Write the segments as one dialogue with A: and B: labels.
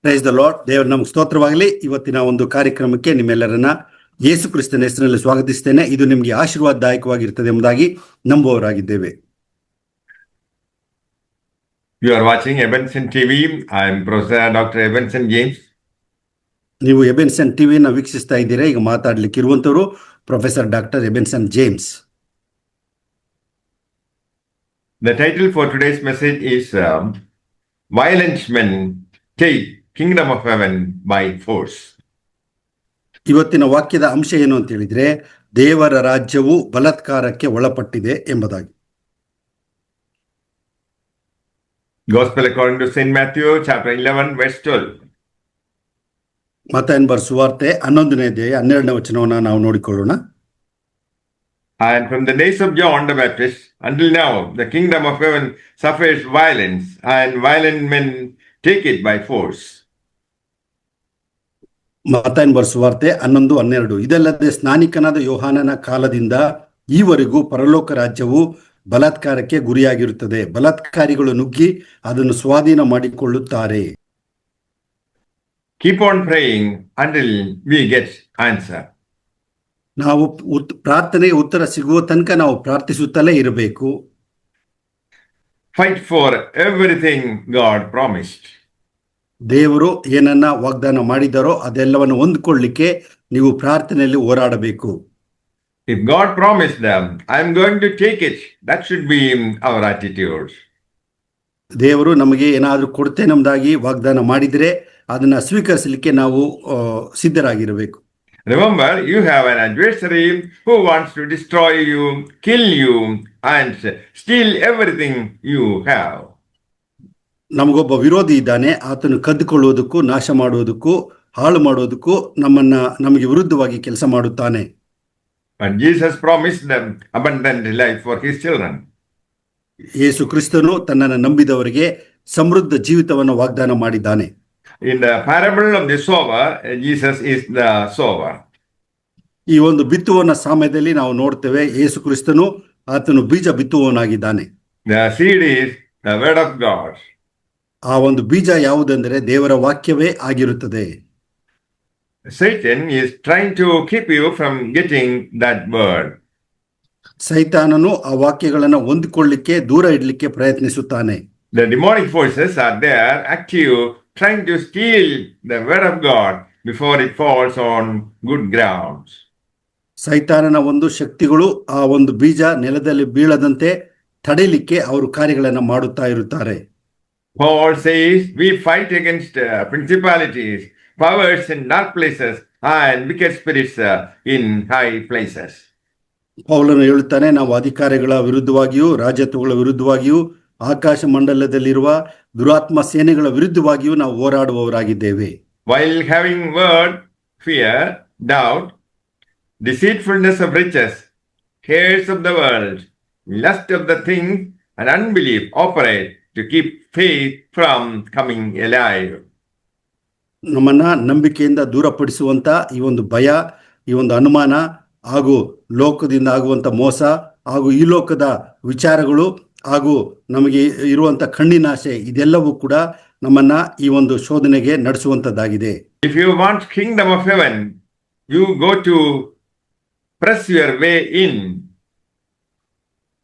A: Praise the lord. ದೇವರ ನಮಗೆ ಸ್ತೋತ್ರವಾಗಲಿ. ಇವತ್ತಿನ ಒಂದು ಕಾರ್ಯಕ್ರಮಕ್ಕೆ ನಿಮ್ಮೆಲ್ಲರನ್ನ ಯೇಸು ಕ್ರಿಸ್ತನ ಹೆಸರಿನಲ್ಲಿ ಸ್ವಾಗತಿಸ್ತೇನೆ. ಇದು ನಿಮಗೆ ಆಶೀರ್ವಾದದಾಯಕವಾಗಿರ್ತದೆ ಎಂಬುದಾಗಿ ನಂಬುವವರಾಗಿದ್ದೇವೆ.
B: You are watching Ebenson TV. I am Professor Dr. Ebenson James.
A: ನೀವು ಎಬೆನ್ಸನ್ ಟಿವಿನ ವೀಕ್ಷಿಸ್ತಾ ಇದ್ದೀರಾ. ಈಗ ಮಾತಾಡ್ಲಿಕ್ಕೆ ಇರುವಂತವರು professor doctor Ebenson James.
B: The title for today's message is Violent Men Take Kingdom of Heaven by Force.
A: ಇವತ್ತಿನ ವಾಕ್ಯದ ಅಂಶ ಏನು ಅಂತ ಹೇಳಿದ್ರೆ, ದೇವರ ರಾಜ್ಯವು ಬಲಾತ್ಕಾರಕ್ಕೆ ಒಳಪಟ್ಟಿದೆ ಎಂಬುದಾಗಿ.
B: Gospel according to St. Matthew chapter 11 verse 12.
A: ಮತ್ತಾಯನ ಬರೆದ ಸುವಾರ್ತೆ 11ನೇ ಅಧ್ಯಾಯ 12ನೇ ವಚನವನ್ನು ನಾವು ನೋಡಿಕೊಳ್ಳೋಣ.
B: And from the days of John the Baptist until now the kingdom of heaven suffers violence and violent men take it by force.
A: ಮತ್ತಾಯನ ಬರೆದ ಸುವಾರ್ತೆ 11:12. ಇದಲ್ಲದೆ ಸ್ನಾನಿಕನಾದ ಯೋಹಾನನ ಕಾಲದಿಂದ ಈವರೆಗೂ ಪರಲೋಕ ರಾಜ್ಯವು ಬಲಾತ್ಕಾರಕ್ಕೆ ಗುರಿಯಾಗಿರುತ್ತದೆ. ಬಲಾತ್ಕಾರಿಗಳು ನುಗ್ಗಿ ಅದನ್ನು ಸ್ವಾಧೀನ ಮಾಡಿಕೊಳ್ಳುತ್ತಾರೆ.
B: Keep on praying until we get answer.
A: ನಾವು ಪ್ರಾರ್ಥನೆಗೆ ಉತ್ತರ ಸಿಗುವ ತನಕ ನಾವು ಪ್ರಾರ್ಥಿಸುತ್ತಲೇ ಇರಬೇಕು.
B: Fight for everything God promised.
A: ದೇವರು ಏನನ್ನ ವಾಗ್ದಾನ ಮಾಡಿದರೋ ಅದೆಲ್ಲವನ್ನು ಹೊಂದಿಕೊಳ್ಳಿಕ್ಕೆ ನೀವು ಪ್ರಾರ್ಥನೆಯಲ್ಲಿ ಹೋರಾಡಬೇಕು.
B: If God promised them, I am going to take it. That should be our attitude.
A: ದೇವರು ನಮಗೆ ಏನಾದರೂ ಕೊಡ್ತೇನೆ ಎಂಬುದಾಗಿ ವಾಗ್ದಾನ ಮಾಡಿದರೆ ಅದನ್ನ ಸ್ವೀಕರಿಸಲಿಕ್ಕೆ ನಾವು ಸಿದ್ಧರಾಗಿರಬೇಕು.
B: Remember, you have an adversary who wants to destroy you, kill you, and steal everything you have.
A: ನಮಗೊಬ್ಬ ವಿರೋಧಿ ಇದ್ದಾನೆ. ಆತನು ಕದ್ದುಕೊಳ್ಳುವುದಕ್ಕೂ ನಾಶ ಮಾಡುವುದಕ್ಕೂ ಹಾಳು ಮಾಡುವುದಕ್ಕೂ ನಮಗೆ ವಿರುದ್ಧವಾಗಿ ಕೆಲಸ ಮಾಡುತ್ತಾನೆ.
B: And Jesus promised them abundant life for his children.
A: ಯೇಸು ಕ್ರಿಸ್ತನು ತನ್ನನ್ನು ನಂಬಿದವರಿಗೆ ಸಮೃದ್ಧ ಜೀವಿತವನ್ನು ವಾಗ್ದಾನ ಮಾಡಿದ್ದಾನೆ.
B: In the parable of the sower, Jesus is the sower.
A: ಈ ಒಂದು ಬಿತ್ತುವನ ಸಮಯದಲ್ಲಿ ನಾವು ನೋಡ್ತೇವೆ, ಯೇಸು ಕ್ರಿಸ್ತನು ಆತನು ಬೀಜ ಬಿತ್ತುವವನಾಗಿದ್ದಾನೆ.
B: The seed is the word of God.
A: ಆ ಒಂದು ಬೀಜ ಯಾವುದೆಂದರೆ ದೇವರ ವಾಕ್ಯವೇ ಆಗಿರುತ್ತದೆ.
B: Satan is trying to keep you from getting that word.
A: ಸೈತಾನನು ಆ ವಾಕ್ಯಗಳನ್ನು ಹೊಂದಿಕೊಳ್ಳಿಕ್ಕೆ ದೂರ ಇಡಲಿಕ್ಕೆ ಪ್ರಯತ್ನಿಸುತ್ತಾನೆ.
B: The demonic forces are there active, trying to steal the word of God before it falls on good grounds.
A: ಸೈತಾನನ ಒಂದು ಶಕ್ತಿಗಳು ಆ ಒಂದು ಬೀಜ ನೆಲದಲ್ಲಿ ಬೀಳದಂತೆ ತಡೆಯಲಿಕ್ಕೆ ಅವರು ಕಾರ್ಯಗಳನ್ನು ಮಾಡುತ್ತಾ ಇರುತ್ತಾರೆ.
B: Paul says we fight against principalities, powers in dark places and wicked spirits in high places.
A: ಪೌಲನು ಹೇಳುತ್ತಾನೆ, ನಾವು ಅಧಿಕಾರಿಗಳ ವಿರುದ್ಧವಾಗಿಯೂ ರಾಜತ್ವಗಳ ವಿರುದ್ಧವಾಗಿಯೂ ಆಕಾಶ ಮಂಡಲದಲ್ಲಿರುವ ದುರಾತ್ಮ ಸೇನೆಗಳ ವಿರುದ್ಧವಾಗಿಯೂ ನಾವು ಹೋರಾಡುವವರಾಗಿದ್ದೇವೆ.
B: While having word, fear, doubt, deceitfulness of riches, cares of the world, lust of the things, and unbelief operate to keep faith from coming alive.
A: ನಮ್ಮನ್ನ ನಂಬಿಕೆಯಿಂದ ದೂರಪಡಿಸುವಂತ ಈ ಒಂದು ಭಯ, ಈ ಒಂದು ಅನುಮಾನ ಹಾಗೂ ಲೋಕದಿಂದ ಆಗುವಂತ ಮೋಸ ಹಾಗೂ ಈ ಲೋಕದ ವಿಚಾರಗಳು ಹಾಗೂ ನಮಗೆ ಇರುವಂತ ಕಣ್ಣಿನಾಶೆ, ಇದೆಲ್ಲವೂ ಕೂಡ ನಮ್ಮನ್ನ ಈ ಒಂದು ಶೋಧನೆಗೆ ನಡೆಸುವಂತದ್ದಾಗಿದೆ.
B: If you want kingdom of heaven, you go to press your way in.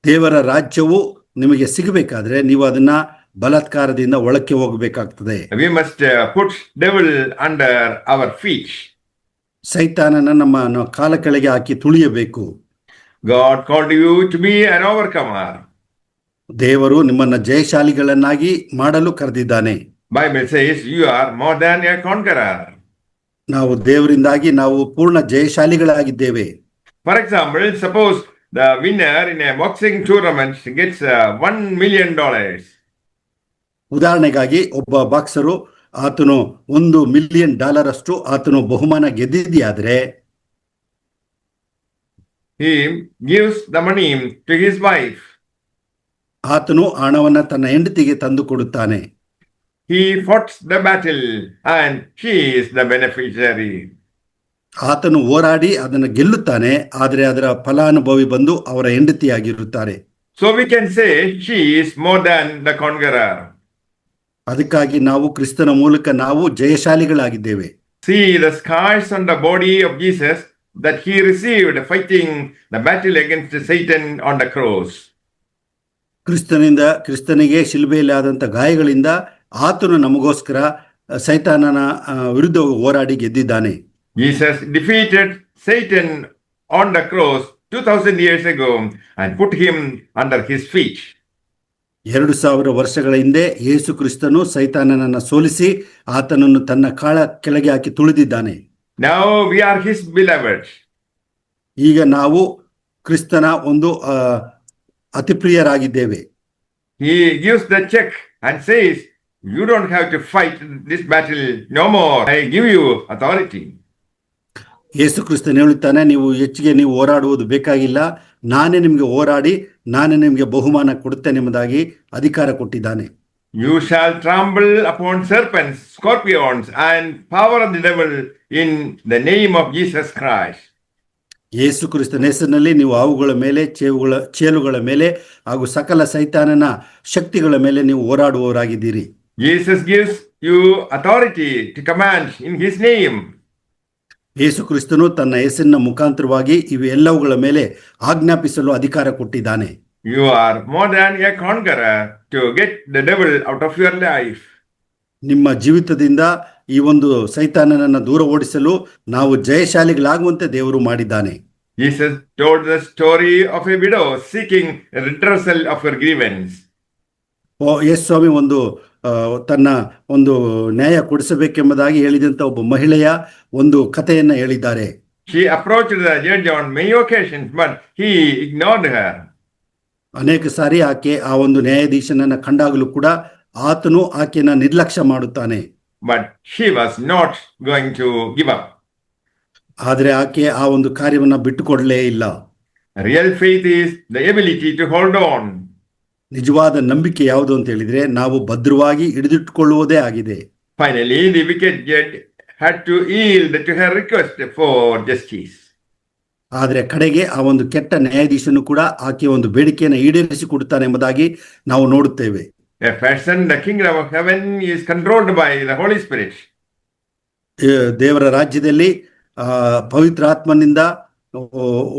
A: ದೇವರ ರಾಜ್ಯವು ನಿಮಗೆ ಸಿಗಬೇಕಾದ್ರೆ ನೀವು ಅದನ್ನ ಬಲಾತ್ಕಾರದಿಂದ ಒಳಕ್ಕೆ ಹೋಗಬೇಕಾಗ್ತದೆ.
B: We must put devil under our feet.
A: ಸೈತಾನನ ನಮ್ಮ ಕಾಲ ಕೆಳಗೆ ಹಾಕಿ ತುಳಿಯಬೇಕು.
B: God called you to be an overcomer.
A: ದೇವರು ನಿಮ್ಮನ್ನ ಜಯಶಾಲಿಗಳನ್ನಾಗಿ ಮಾಡಲು ಕರೆದಿದ್ದಾನೆ.
B: Bible says you are more than a conqueror.
A: ನಾವು ದೇವರಿಂದಾಗಿ ನಾವು ಪೂರ್ಣ ಜಯಶಾಲಿಗಳಾಗಿದ್ದೇವೆ.
B: For example, suppose the winner in a boxing tournament gets $1 million.
A: ಉದಾಹರಣೆಗಾಗಿ ಒಬ್ಬ ಬಾಕ್ಸರು ಆತನು $1 ಮಿಲಿಯನ್ ಅಷ್ಟು ಆತನು ಬಹುಮಾನ ಗೆದ್ದಿದೆಯಾದ್ರೆ
B: he gives the money to his wife.
A: ಆತನು ಹಣವನ್ನ ತನ್ನ ಹೆಂಡತಿಗೆ ತಂದು ಕೊಡುತ್ತಾನೆ.
B: He fought the battle and she is the beneficiary.
A: ಆತನು ಹೋರಾಡಿ ಅದನ್ನು ಗೆಲ್ಲುತ್ತಾನೆ, ಆದರೆ ಅದರ ಫಲಾನುಭವಿ ಬಂದು ಅವರ ಹೆಂಡತಿಯಾಗಿರುತ್ತಾರೆ.
B: So we can say she is more than the conqueror.
A: ಅದಕ್ಕಾಗಿ ನಾವು ಕ್ರಿಸ್ತನ ಮೂಲಕ ನಾವು ಜಯಶಾಲಿಗಳಾಗಿದ್ದೇವೆ.
B: See the scars on the body of Jesus that he received fighting the battle against Satan on the cross.
A: ಕ್ರಿಸ್ತನಿಗೆ ಶಿಲುಬೆಯಲ್ಲಿ ಆದಂಥ ಗಾಯಗಳಿಂದ ಆತನು ನಮಗೋಸ್ಕರ ಸೈತಾನನ ವಿರುದ್ಧ ಹೋರಾಡಿ ಗೆದ್ದಿದ್ದಾನೆ.
B: Jesus defeated Satan on the cross 2000 years ago and put him under his feet.
A: 2000 ವರ್ಷಗಳ ಹಿಂದೆ ಯೇಸು ಕ್ರಿಸ್ತನು ಸೈತಾನನನ್ನು ಸೋಲಿಸಿ ಆತನನ್ನು ತನ್ನ ಕಾಲ ಕೆಳಗೆ ಹಾಕಿ ತುಳಿದಿದ್ದಾನೆ.
B: Now we are his beloved.
A: ಈಗ ನಾವು ಕ್ರಿಸ್ತನ ಒಂದು ಅತಿಪ್ರಿಯರಾಗಿದ್ದೇವೆ.
B: He gives the check and says, you don't have to fight this battle no more. I give you authority.
A: ಯೇಸು ಕ್ರಿಸ್ತನು ಹೇಳುತ್ತಾನೆ, ನೀವು ಹೆಚ್ಚಿಗೆ ನೀವು ಹೋರಾಡುವುದು ಬೇಕಾಗಿಲ್ಲ, ನಾನೇ ನಿಮಗೆ ಹೋರಾಡಿ ನಾನೇ ನಿಮಗೆ ಬಹುಮಾನ ಕೊಡುತ್ತೇನೆ ಎಂಬುದಾಗಿ ಅಧಿಕಾರ ಕೊಟ್ಟಿದ್ದಾನೆ.
B: You shall trample upon serpents, scorpions, and power of the devil in the name of Jesus Christ.
A: ಯೇಸು ಕ್ರಿಸ್ತನ ಹೆಸರಿನಲ್ಲಿ ನೀವು ಅವುಗಳ ಮೇಲೆ ಚೇಳುಗಳ ಮೇಲೆ ಹಾಗೂ ಸಕಲ ಸೈತಾನನ ಶಕ್ತಿಗಳ ಮೇಲೆ ನೀವು ಹೋರಾಡುವವರಾಗಿದ್ದೀರಿ.
B: Jesus gives you authority to command in his name.
A: ಯೇಸು ಕ್ರಿಸ್ತನು ತನ್ನ ಹೆಸರಿನ ಮುಖಾಂತರವಾಗಿ ಇವೆಲ್ಲವುಗಳ ಮೇಲೆ ಆಜ್ಞಾಪಿಸಲು ಅಧಿಕಾರ ಕೊಟ್ಟಿದ್ದಾನೆ.
B: You are more than a conqueror to get the devil out of your life.
A: ನಿಮ್ಮ ಜೀವಿತದಿಂದ ಈ ಒಂದು ಸೈತಾನನನ್ನು ದೂರ ಓಡಿಸಲು ನಾವು ಜಯಶಾಲಿಗಳಾಗುವಂತೆ ದೇವರು ಮಾಡಿದ್ದಾನೆ.
B: Jesus told the story of a widow seeking redressal of her grievance.
A: ಯೇಸು ಸ್ವಾಮಿ ತನ್ನ ಒಂದು ನ್ಯಾಯ ಕೊಡಿಸಬೇಕೆಂಬುದಾಗಿ ಹೇಳಿದಂಥ ಒಬ್ಬ ಮಹಿಳೆಯ ಒಂದು ಕಥೆಯನ್ನು ಹೇಳಿದ್ದಾರೆ.
B: She approached the judge on many occasions, but he ignored her.
A: ಅನೇಕ ಸಾರಿ ಆಕೆ ಆ ಒಂದು ನ್ಯಾಯಾಧೀಶನನ್ನು ಕಂಡಾಗಲೂ ಕೂಡ ಆತನು ಆಕೆಯನ್ನು ನಿರ್ಲಕ್ಷ್ಯ ಮಾಡುತ್ತಾನೆ.
B: But she was not going to give up.
A: ಆದರೆ ಆಕೆ ಆ ಒಂದು ಕಾರ್ಯವನ್ನು ಬಿಟ್ಟುಕೊಡಲೇ ಇಲ್ಲ.
B: Real faith is the ability to hold on.
A: ನಿಜವಾದ ನಂಬಿಕೆ ಯಾವುದು ಅಂತ ಹೇಳಿದ್ರೆ ನಾವು ಭದ್ರವಾಗಿ ಹಿಡಿದಿಟ್ಟುಕೊಳ್ಳುವುದೇ ಆಗಿದೆ.
B: Finally, the wicked judge had to yield to her request for justice.
A: ಆದರೆ ಕಡೆಗೆ ಆ ಒಂದು ಕೆಟ್ಟ ನ್ಯಾಯಾಧೀಶನು ಕೂಡ ಆಕೆ ಒಂದು ಬೇಡಿಕೆಯನ್ನು ಈಡೇರಿಸಿ ಕೊಡುತ್ತಾನೆ ಎಂಬುದಾಗಿ ನಾವು ನೋಡುತ್ತೇವೆ.
B: A person, the kingdom of heaven is controlled by the Holy Spirit.
A: ದೇವರ ರಾಜ್ಯದಲ್ಲಿ ಪವಿತ್ರ ಆತ್ಮನಿಂದ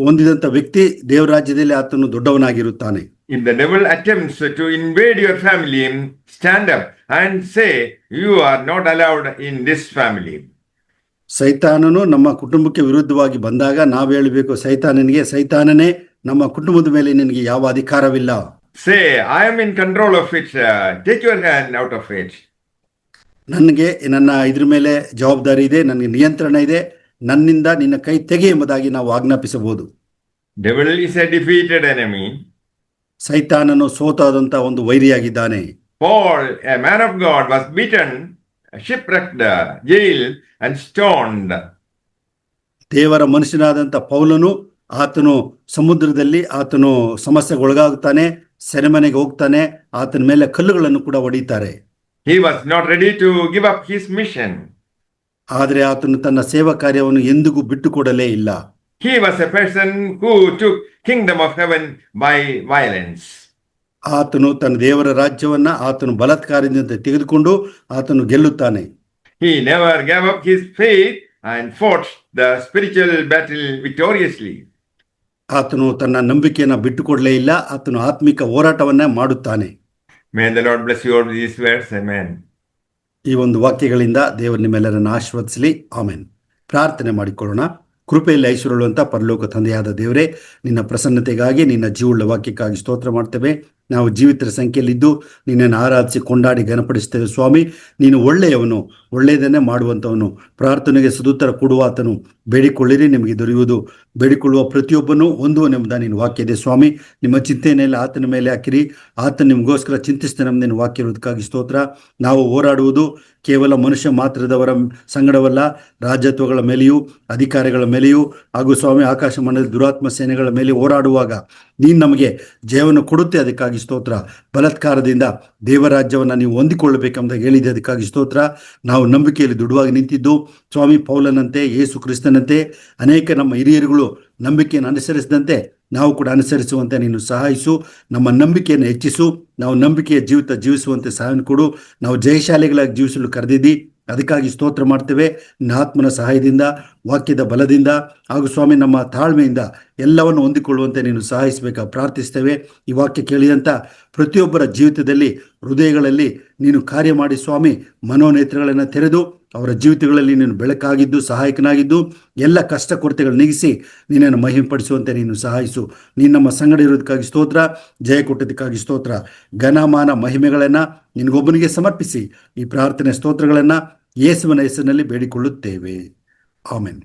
A: ಹೊಂದಿದಂಥ ವ್ಯಕ್ತಿ ದೇವರ ರಾಜ್ಯದಲ್ಲಿ ಆತನು ದೊಡ್ಡವನಾಗಿರುತ್ತಾನೆ.
B: If the devil attempts to invade your family, stand up and say, you are not allowed in this family.
A: ಸೈತಾನನು ನಮ್ಮ ಕುಟುಂಬಕ್ಕೆ ವಿರುದ್ಧವಾಗಿ ಬಂದಾಗ ನಾವು ಹೇಳಬೇಕು, ಸೈತಾನನೇ ನಮ್ಮ ಕುಟುಂಬದ ಮೇಲೆ ನಿನಗೆ ಯಾವ ಅಧಿಕಾರವಿಲ್ಲ.
B: Say, I am in control of it. Take your hand out of it.
A: ನನಗೆ ನನ್ನ ಇದ್ರ ಮೇಲೆ ಜವಾಬ್ದಾರಿ ಇದೆ, ನನಗೆ ನಿಯಂತ್ರಣ ಇದೆ, ನನ್ನಿಂದ ನಿನ್ನ ಕೈ ತೆಗೆ ಎಂಬುದಾಗಿ ನಾವು ಆಜ್ಞಾಪಿಸಬಹುದು.
B: Devil is a defeated enemy.
A: ಸೈತಾನನು ಸೋತಾದಂತ ಒಂದು ವೈರಿಯಾಗಿದ್ದಾನೆ.
B: Paul, a man of God, was beaten, shipwrecked, jailed, and stoned.
A: ದೇವರ ಮನುಷ್ಯನಾದಂಥ ಪೌಲನು ಆತನು ಸಮುದ್ರದಲ್ಲಿ ಆತನು ಸಮಸ್ಯೆಗೊಳಗಾಗುತ್ತಾನೆ, ಸೆರೆಮನೆಗೆ ಹೋಗ್ತಾನೆ, ಆತನ ಮೇಲೆ ಕಲ್ಲುಗಳನ್ನು ಕೂಡ ಹೊಡೀತಾರೆ.
B: He was not ready to give up his mission.
A: ಆದರೆ ಆತನು ತನ್ನ ಸೇವಾ ಕಾರ್ಯವನ್ನು ಎಂದಿಗೂ ಬಿಟ್ಟುಕೊಡಲೇ ಇಲ್ಲ.
B: He was a person who took kingdom of heaven by violence.
A: ಆತನು ತನ್ನ ದೇವರ ರಾಜ್ಯವನ್ನ ಆತನು ಬಲಾತ್ಕಾರದಿಂದ ತೆಗೆದುಕೊಂಡು ಆತನು ಗೆಲ್ಲುತ್ತಾನೆ.
B: He never gave up his faith and fought the spiritual battle victoriously.
A: ಆತನು ತನ್ನ ನಂಬಿಕೆಯನ್ನು ಬಿಟ್ಟುಕೊಡಲೇ ಇಲ್ಲ, ಆತನು ಆತ್ಮಿಕ ಹೋರಾಟವನ್ನ ಮಾಡುತ್ತಾನೆ.
B: May the Lord bless you all with these words. Amen.
A: ಈ ಒಂದು ವಾಕ್ಯಗಳಿಂದ ದೇವರು ನಿಮ್ಮೆಲ್ಲರನ್ನು ಆಶೀರ್ವದಿಸಲಿ. ಆಮೆನ್. ಪ್ರಾರ್ಥನೆ ಮಾಡಿಕೊಳ್ಳೋಣ. ಕೃಪೆಯಲ್ಲಿ ಐಶ್ವರ್ಯಳುವಂಥ ಪರಲೋಕ ತಂದೆಯಾದ ದೇವರೇ, ನಿನ್ನ ಪ್ರಸನ್ನತೆಗಾಗಿ ನಿನ್ನ ಜೀವವುಳ್ಳ ವಾಕ್ಯಕ್ಕಾಗಿ ಸ್ತೋತ್ರ ಮಾಡ್ತೇವೆ. ನಾವು ಜೀವಿತರ ಸಂಖ್ಯೆಯಲ್ಲಿದ್ದು ನಿನ್ನನ್ನು ಆರಾಧಿಸಿ ಕೊಂಡಾಡಿ ಘನಪಡಿಸ್ತೇವೆ. ಸ್ವಾಮಿ, ನೀನು ಒಳ್ಳೆಯವನು, ಒಳ್ಳೆಯದನ್ನೇ ಮಾಡುವಂಥವನು, ಪ್ರಾರ್ಥನೆಗೆ ಸದುತ್ತರ ಕೊಡುವಾತನು. ಬೇಡಿಕೊಳ್ಳಿರಿ ನಿಮಗೆ ದೊರೆಯುವುದು, ಬೇಡಿಕೊಳ್ಳುವ ಪ್ರತಿಯೊಬ್ಬನೂ ಹೊಂದುವನೆಂಬುದ ನಿನ್ನ ವಾಕ್ಯ ಇದೆ. ಸ್ವಾಮಿ, ನಿಮ್ಮ ಚಿಂತೆಯನ್ನೆಲ್ಲ ಆತನ ಮೇಲೆ ಹಾಕಿರಿ, ಆತನ ನಿಮಗೋಸ್ಕರ ಚಿಂತಿಸ್ತೇನೆ ಎಂಬ ನಿನ್ನ ವಾಕ್ಯ ಇರೋದಕ್ಕಾಗಿ ಸ್ತೋತ್ರ. ನಾವು ಹೋರಾಡುವುದು ಕೇವಲ ಮನುಷ್ಯ ಮಾತ್ರದವರ ಸಂಗಡವಲ್ಲ, ರಾಜ್ಯತ್ವಗಳ ಮೇಲೆಯೂ ಅಧಿಕಾರಿಗಳ ಮೇಲೆಯೂ ಹಾಗೂ ಸ್ವಾಮಿ ಆಕಾಶ ಮಂಡಲದ ದುರಾತ್ಮ ಸೇನೆಗಳ ಮೇಲೆ ಹೋರಾಡುವಾಗ ನೀನು ನಮಗೆ ಜಯವನ್ನು ಕೊಡುತ್ತೆ. ಅದಕ್ಕಾಗಿ ಸ್ತೋತ್ರ. ಬಲಾತ್ಕಾರದಿಂದ ದೇವರಾಜ್ಯವನ್ನು ನೀವು ಹೊಂದಿಕೊಳ್ಳಬೇಕೆಂಬ ಹೇಳಿದೆ, ಅದಕ್ಕಾಗಿ ಸ್ತೋತ್ರ. ನಾವು ನಂಬಿಕೆಯಲ್ಲಿ ದೃಢವಾಗಿ ನಿಂತಿದ್ದು ಸ್ವಾಮಿ ಪೌಲನಂತೆ, ಯೇಸು ಕ್ರಿಸ್ತನಂತೆ ಅನೇಕ ನಮ್ಮ ಹಿರಿಯರುಗಳು ನಂಬಿಕೆಯನ್ನು ಅನುಸರಿಸಿದಂತೆ ನಾವು ಕೂಡ ಅನುಸರಿಸುವಂತೆ ನೀನು ಸಹಾಯಿಸು. ನಮ್ಮ ನಂಬಿಕೆಯನ್ನು ಹೆಚ್ಚಿಸು. ನಾವು ನಂಬಿಕೆಯ ಜೀವಿತ ಜೀವಿಸುವಂತೆ ಸಹಾಯ ಕೊಡು. ನಾವು ಜಯಶಾಲಿಗಳಾಗಿ ಜೀವಿಸಲು ಕರೆದಿದ್ದಿ, ಅದಕ್ಕಾಗಿ ಸ್ತೋತ್ರ ಮಾಡ್ತೇವೆ. ನಿನ್ನ ಆತ್ಮನ ಸಹಾಯದಿಂದ, ವಾಕ್ಯದ ಬಲದಿಂದ ಹಾಗೂ ಸ್ವಾಮಿ ನಮ್ಮ ತಾಳ್ಮೆಯಿಂದ ಎಲ್ಲವನ್ನು ಹೊಂದಿಕೊಳ್ಳುವಂತೆ ನೀನು ಸಹಾಯಿಸಬೇಕಾಗಿ ಪ್ರಾರ್ಥಿಸ್ತೇವೆ. ಈ ವಾಕ್ಯ ಕೇಳಿದಂಥ ಪ್ರತಿಯೊಬ್ಬರ ಜೀವಿತದಲ್ಲಿ, ಹೃದಯಗಳಲ್ಲಿ ನೀನು ಕಾರ್ಯ ಮಾಡಿ ಸ್ವಾಮಿ, ಮನೋನೇತ್ರಗಳನ್ನು ತೆರೆದು ಅವರ ಜೀವಿತಗಳಲ್ಲಿ ನೀನು ಬೆಳಕಾಗಿದ್ದು, ಸಹಾಯಕನಾಗಿದ್ದು, ಎಲ್ಲ ಕಷ್ಟ ಕೊರತೆಗಳು ನೀಗಿಸಿ ನೀನನ್ನು ಮಹಿಮೆಪಡಿಸುವಂತೆ ನೀನು ಸಹಾಯಿಸು. ನೀನು ನಮ್ಮ ಸಂಗಡ ಇರೋದಕ್ಕಾಗಿ ಸ್ತೋತ್ರ, ಜಯ ಕೊಟ್ಟದಕ್ಕಾಗಿ ಸ್ತೋತ್ರ. ಘನಮಾನ ಮಹಿಮೆಗಳನ್ನು ನಿನಗೊಬ್ಬನಿಗೆ ಸಮರ್ಪಿಸಿ ಈ ಪ್ರಾರ್ಥನೆ ಸ್ತೋತ್ರಗಳನ್ನು ಯೇಸುವಿನ ಹೆಸರಿನಲ್ಲಿ ಬೇಡಿಕೊಳ್ಳುತ್ತೇವೆ. ಆಮೆನ್.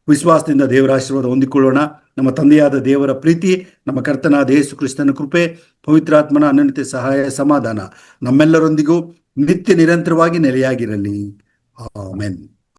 A: ವಿಶ್ವಾಸದಿಂದ ದೇವರ ಆಶೀರ್ವಾದ ಹೊಂದಿಕೊಳ್ಳೋಣ. ನಮ್ಮ ತಂದೆಯಾದ ದೇವರ ಪ್ರೀತಿ, ನಮ್ಮ ಕರ್ತನಾದ ಯೇಸು ಕ್ರಿಸ್ತನ ಕೃಪೆ, ಪವಿತ್ರಾತ್ಮನ ಅನನ್ಯತೆ ಸಹಾಯ, ಸಮಾಧಾನ ನಮ್ಮೆಲ್ಲರೊಂದಿಗೂ ನಿತ್ಯ ನಿರಂತರವಾಗಿ ನೆಲೆಯಾಗಿರಲಿ. ಆಮೆನ್.